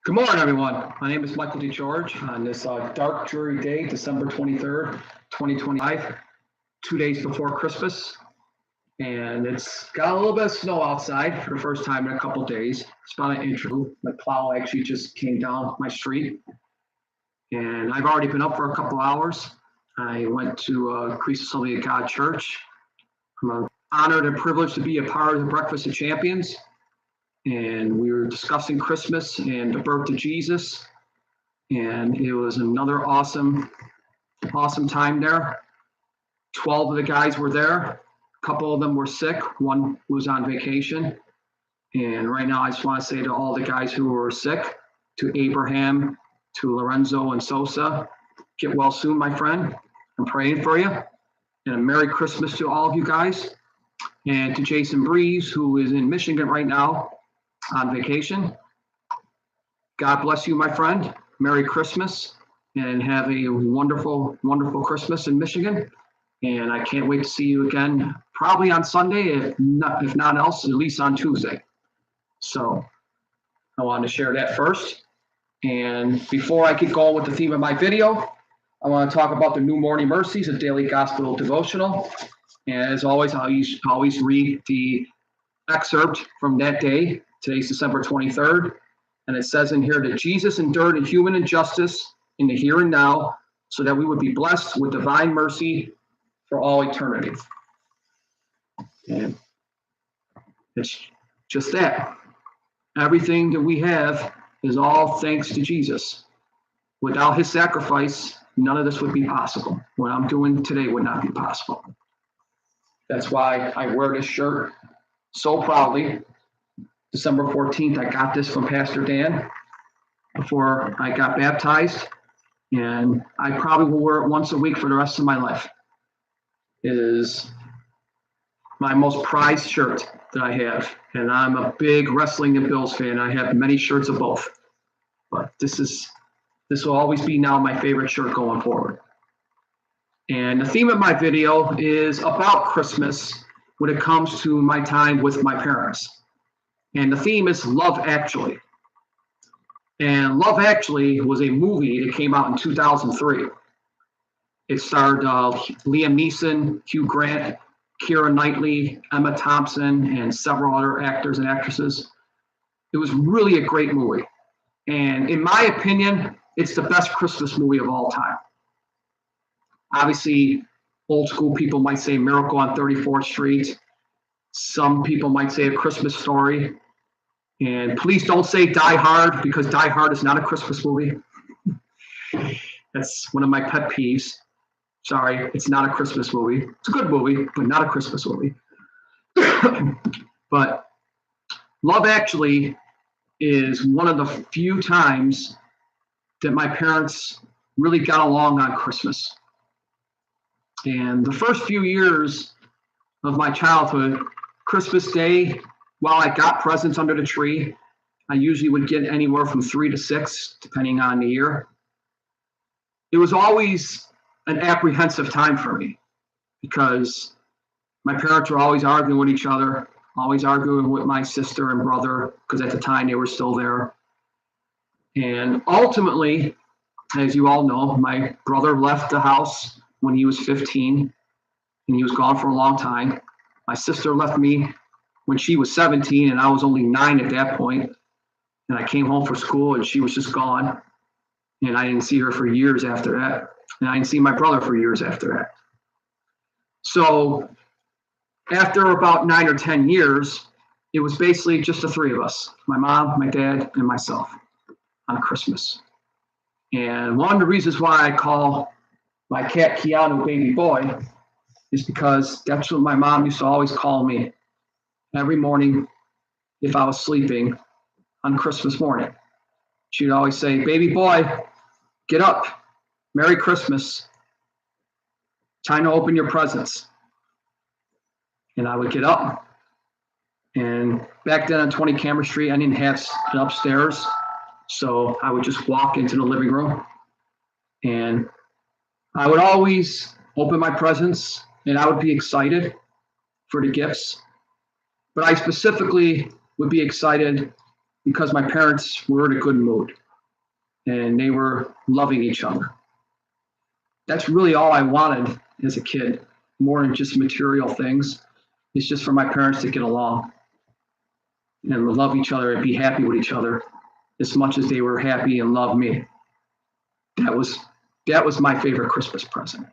Good morning, everyone. My name is Michael DeGeorge on this dark, dreary day, December 23rd, 2025, 2 days before Christmas. And it's got a little bit of snow outside for the first time in a couple days. It's about an inch. My plow actually just came down my street. And I've already been up for a couple hours. I went to Christ Assembly of God Church. I'm honored and privileged to be a part of the Breakfast of Champions. And we were discussing Christmas and the birth of Jesus. And it was another awesome time there. 12 of the guys were there. A couple of them were sick. One was on vacation. And right now, I just want to say to all the guys who were sick, to Abraham, to Lorenzo and Sosa, get well soon, my friend. I'm praying for you. And a Merry Christmas to all of you guys. And to Jason Breeze, who is in Michigan right now on vacation. God bless you, my friend. Merry Christmas, and have a wonderful, wonderful Christmas in Michigan. And I can't wait to see you again, probably on Sunday, if not else, at least on Tuesday. So I wanted to share that first. And before I get going with the theme of my video, I want to talk about the New Morning Mercies, a daily gospel devotional. And as always, I always read the excerpt from that day. Today's December 23rd, and it says in here that Jesus endured a human injustice in the here and now so that we would be blessed with divine mercy for all eternity. And it's just that. Everything that we have is all thanks to Jesus. Without his sacrifice, none of this would be possible. What I'm doing today would not be possible. That's why I wear this shirt so proudly. December 14th, I got this from Pastor Dan before I got baptized, and I probably will wear it once a week for the rest of my life. It is my most prized shirt that I have, and I'm a big wrestling and Bills fan. I have many shirts of both, but this will always be now my favorite shirt going forward. And the theme of my video is about Christmas when it comes to my time with my parents. And the theme is Love Actually. And Love Actually was a movie that came out in 2003. It starred Liam Neeson, Hugh Grant, Keira Knightley, Emma Thompson, and several other actors and actresses. It was really a great movie. And in my opinion, it's the best Christmas movie of all time. Obviously, old school people might say Miracle on 34th Street. Some people might say A Christmas Story. And please don't say Die Hard, because Die Hard is not a Christmas movie. That's one of my pet peeves. Sorry, it's not a Christmas movie. It's a good movie, but not a Christmas movie. But Love Actually is one of the few times that my parents really got along on Christmas. And the first few years of my childhood, Christmas Day, while I got presents under the tree, I usually would get anywhere from 3 to 6, depending on the year. It was always an apprehensive time for me because my parents were always arguing with each other, always arguing with my sister and brother, because at the time they were still there. And ultimately, as you all know, my brother left the house when he was 15, and he was gone for a long time. My sister left me when she was 17, and I was only 9 at that point. And I came home for school, and she was just gone. And I didn't see her for years after that. And I didn't see my brother for years after that. So after about 9 or 10 years, it was basically just the three of us, my mom, my dad, and myself on Christmas. And one of the reasons why I call my cat Keanu Baby Boy is because that's what my mom used to always call me every morning if I was sleeping on Christmas morning. She'd always say, "Baby boy, get up. Merry Christmas. Time to open your presents." And I would get up. And back then on 20 Camera Street, I didn't have an upstairs. So I would just walk into the living room. And I would always open my presents, and I would be excited for the gifts. But I specifically would be excited because my parents were in a good mood and they were loving each other. That's really all I wanted as a kid, more than just material things. It's just for my parents to get along and love each other and be happy with each other as much as they were happy and loved me. That was my favorite Christmas present.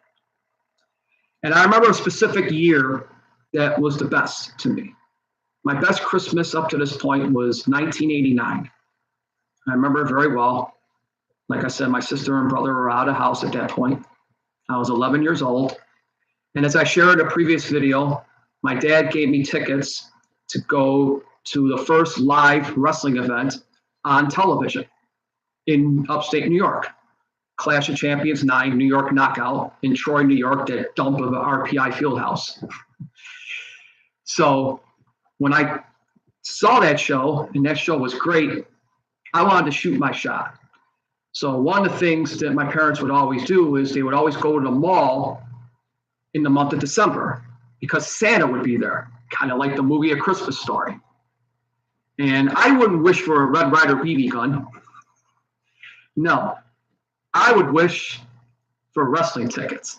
And I remember a specific year that was the best to me. My best Christmas up to this point was 1989. I remember it very well. Like I said, my sister and brother were out of house at that point. I was 11 years old. And as I shared in a previous video, my dad gave me tickets to go to the first live wrestling event on television in upstate New York. Clash of Champions 9, New York Knockout in Troy, New York, that dump of the RPI Fieldhouse. So when I saw that show, and that show was great, I wanted to shoot my shot. So one of the things that my parents would always do is they would always go to the mall in the month of December because Santa would be there, kind of like the movie A Christmas Story. And I wouldn't wish for a Red Ryder BB gun. No, I would wish for wrestling tickets.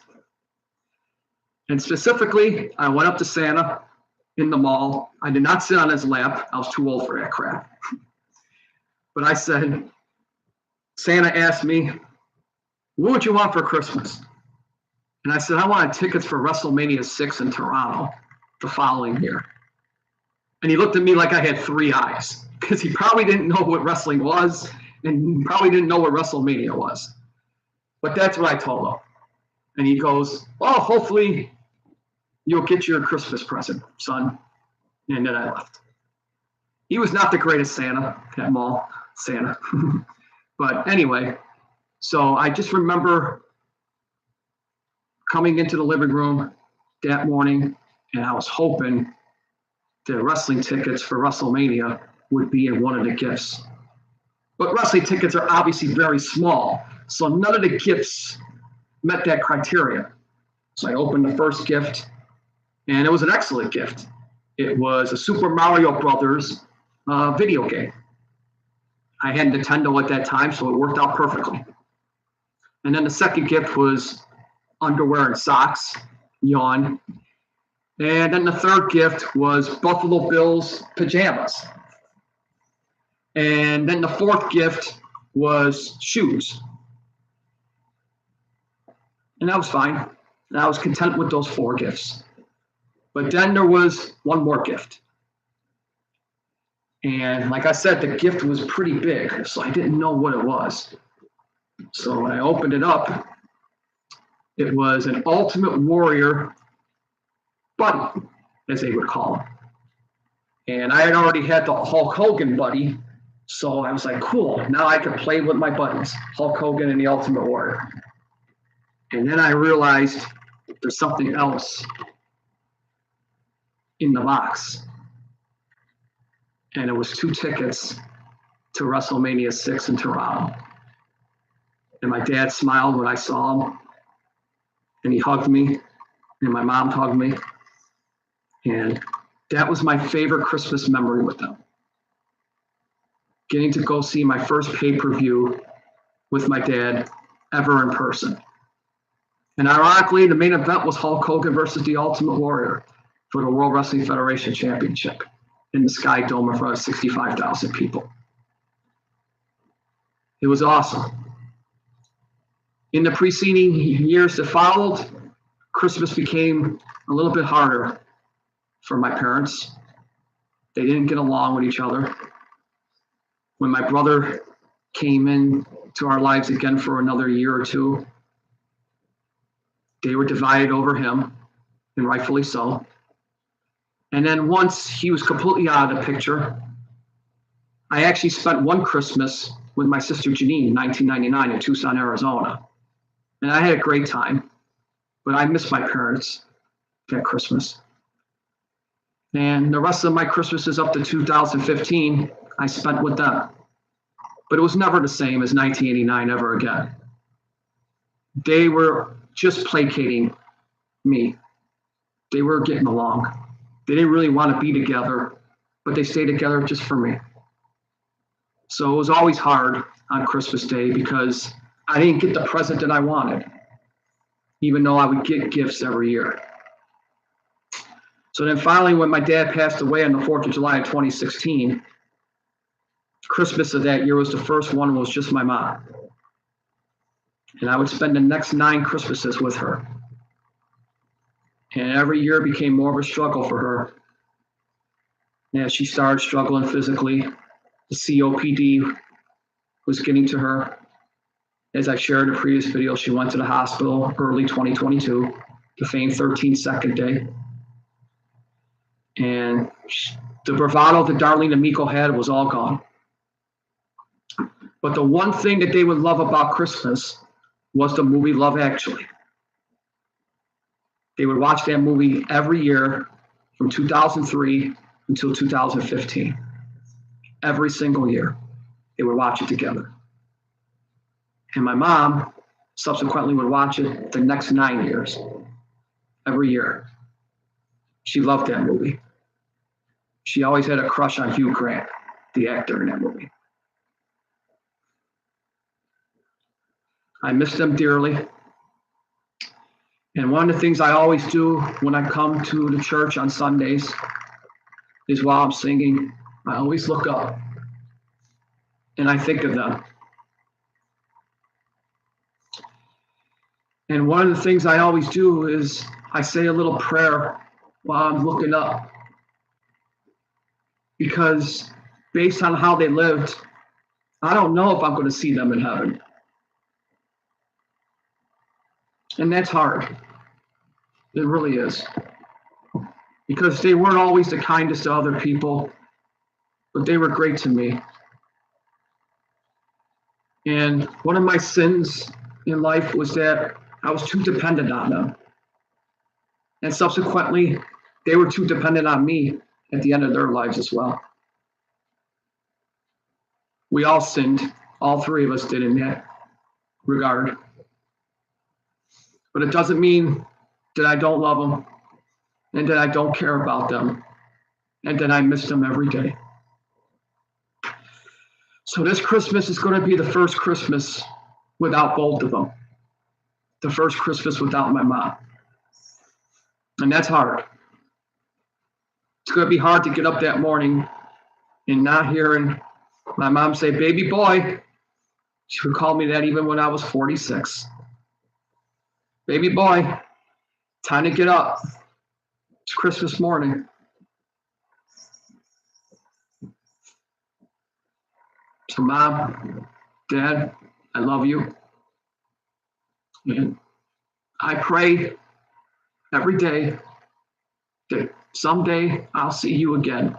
And specifically, I went up to Santa in the mall. I did not sit on his lap. I was too old for that crap. But I said, Santa asked me, what would you want for Christmas? And I said, I wanted tickets for WrestleMania 6 in Toronto the following year. And he looked at me like I had three eyes because he probably didn't know what wrestling was and probably didn't know what WrestleMania was. But that's what I told him. And he goes, well, hopefully you'll get your Christmas present, son. And then I left. He was not the greatest Santa at mall, Santa. But anyway, so I just remember coming into the living room that morning, and I was hoping the wrestling tickets for WrestleMania would be in one of the gifts. But wrestling tickets are obviously very small, so none of the gifts met that criteria. So I opened the first gift, and it was an excellent gift. It was a Super Mario Brothers video game. I had Nintendo at that time, so it worked out perfectly. And then the second gift was underwear and socks, yawn. And then the third gift was Buffalo Bills pajamas. And then the fourth gift was shoes. And that was fine. And I was content with those four gifts. But then there was one more gift. And like I said, the gift was pretty big, so I didn't know what it was. So when I opened it up, it was an Ultimate Warrior buddy, as they would call him. And I had already had the Hulk Hogan buddy, so I was like, cool, now I can play with my buddies, Hulk Hogan and the Ultimate Warrior. And then I realized there's something else in the box. And it was 2 tickets to WrestleMania 6 in Toronto. And my dad smiled when I saw him, and he hugged me, and my mom hugged me. And that was my favorite Christmas memory with them. Getting to go see my first pay-per-view with my dad ever in person. And ironically, the main event was Hulk Hogan versus the Ultimate Warrior for the World Wrestling Federation Championship in the Sky Dome in front of 65,000 people. It was awesome. In the preceding years that followed, Christmas became a little bit harder for my parents. They didn't get along with each other. When my brother came in to our lives again for another year or two, they were divided over him, and rightfully so. And then once he was completely out of the picture, I actually spent one Christmas with my sister Janine in 1999 in Tucson, Arizona. And I had a great time, but I missed my parents that Christmas. And the rest of my Christmases up to 2015, I spent with them. But it was never the same as 1989 ever again. They were just placating me. They were getting along. They didn't really want to be together, but they stayed together just for me. So it was always hard on Christmas Day because I didn't get the present that I wanted, even though I would get gifts every year. So then finally, when my dad passed away on the 4th of July of 2016, Christmas of that year was the first one was just my mom. And I would spend the next 9 Christmases with her. And every year became more of a struggle for her. As she started struggling physically, the COPD was getting to her. As I shared in a previous video, she went to the hospital early 2022, the famed 13-second day. And the bravado that Darlene Amico had was all gone. But the one thing that they would love about Christmas was the movie Love Actually. They would watch that movie every year from 2003 until 2015. Every single year, they would watch it together. And my mom subsequently would watch it the next 9 years, every year. She loved that movie. She always had a crush on Hugh Grant, the actor in that movie. I miss them dearly. And one of the things I always do when I come to the church on Sundays is while I'm singing, I always look up and I think of them. And one of the things I always do is I say a little prayer while I'm looking up. Because based on how they lived, I don't know if I'm going to see them in heaven. And that's hard. It really is. Because they weren't always the kindest to other people, but they were great to me. And one of my sins in life was that I was too dependent on them. And subsequently, they were too dependent on me at the end of their lives as well. We all sinned. All 3 of us did in that regard. But it doesn't mean that I don't love them and that I don't care about them and that I miss them every day. So this Christmas is going to be the first Christmas without both of them. The first Christmas without my mom. And that's hard. It's going to be hard to get up that morning and not hearing my mom say, "Baby boy." She would call me that even when I was 46. "Baby boy, time to get up. It's Christmas morning." So Mom, Dad, I love you. And I pray every day that someday I'll see you again.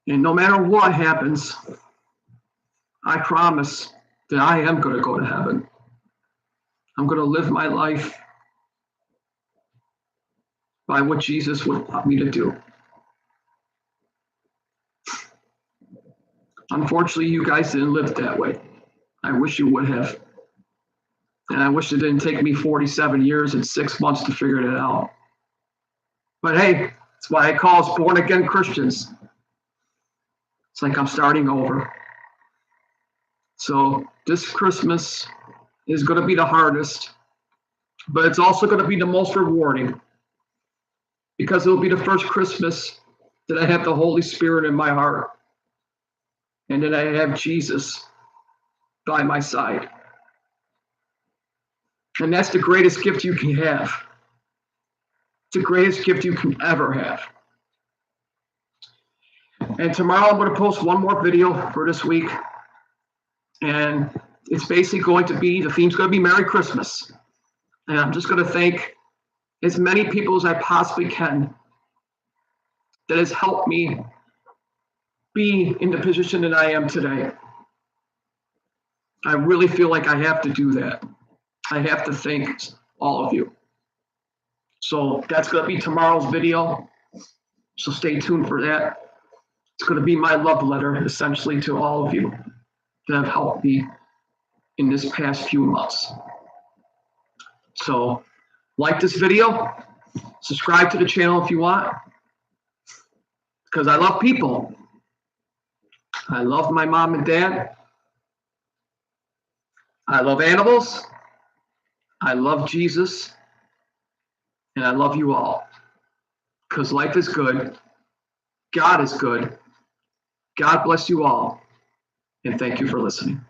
And no matter what happens, I promise that I am going to go to heaven. I'm going to live my life by what Jesus would want me to do. Unfortunately, you guys didn't live that way. I wish you would have. And I wish it didn't take me 47 years and 6 months to figure it out. But hey, that's why I call us born again Christians. It's like I'm starting over. So this Christmas is going to be the hardest, but it's also going to be the most rewarding because it will be the first Christmas that I have the Holy Spirit in my heart and that I have Jesus by my side. And that's the greatest gift you can have. It's the greatest gift you can ever have. And tomorrow I'm going to post one more video for this week. And it's basically going to be, the theme's going to be Merry Christmas. And I'm just going to thank as many people as I possibly can that has helped me be in the position that I am today. I really feel like I have to do that. I have to thank all of you. So that's going to be tomorrow's video. So stay tuned for that. It's going to be my love letter, essentially, to all of you that have helped me in this past few months. So like this video, subscribe to the channel if you want. because I love people. I love my mom and dad. I love animals. I love Jesus. And I love you all. Because life is good. God is good. God bless you all. And thank you for listening.